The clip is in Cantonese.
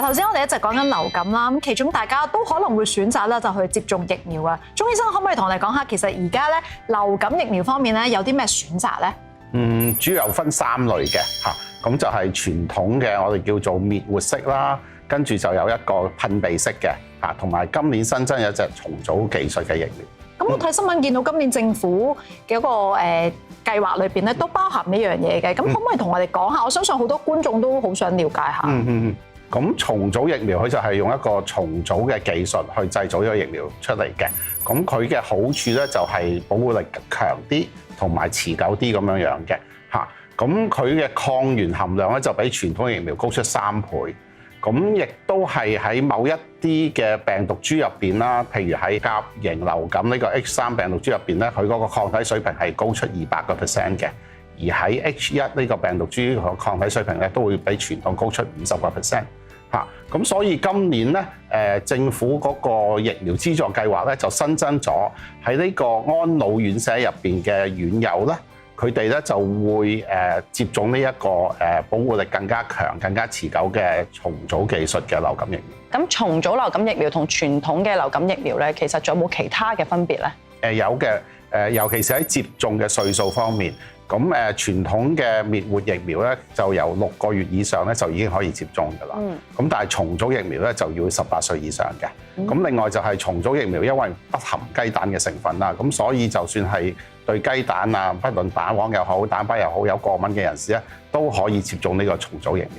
頭先我哋一直講緊流感啦，咁其中大家都可能會選擇咧就去接種疫苗啊。鐘醫生可唔可以同我哋講下，其實而家咧流感疫苗方面咧有啲咩選擇咧？主要有分3類嘅嚇，咁就係傳統嘅我哋叫做滅活式啦，跟住就有一個噴鼻式嘅嚇，同埋今年新增有一隻重組技術嘅疫苗。咁我睇新聞見到今年政府嘅一個計劃裏邊咧都包含呢樣嘢嘅，咁可唔可以同我哋講下？我相信好多觀眾都好想了解下。咁重組疫苗佢就係用一個重組嘅技術去製造呢個疫苗出嚟嘅。咁佢嘅好處咧就係保護力強啲，同埋持久啲咁樣樣嘅嚇。咁佢嘅抗原含量咧就比傳統疫苗高出3倍。咁亦都係喺某一啲嘅病毒株入邊啦，譬如喺甲型流感呢個 H3 病毒株入邊咧，佢嗰個抗體水平係高出200%嘅。而喺 H1 呢個病毒株個抗體水平咧，都會比傳統高出50%嚇。咁所以今年咧，政府嗰個疫苗資助計劃咧，就新增咗喺呢個安老院舍入邊嘅院友咧，佢哋咧就會接種呢一個保護力更加強、更加持久嘅重組技術嘅流感疫苗。咁重組流感疫苗同傳統嘅流感疫苗咧，其實仲有冇其他嘅分別咧？有嘅，尤其是喺接種嘅歲數方面。咁傳統嘅滅活疫苗咧，就由6個月以上咧就已經可以接種㗎啦。咁但係重組疫苗咧就要18歲以上嘅。咁另外就係重組疫苗，因為不含雞蛋嘅成分啦，咁所以就算係對雞蛋啊，不論蛋黃又好、蛋白又好有過敏嘅人士咧，都可以接種呢個重組疫苗。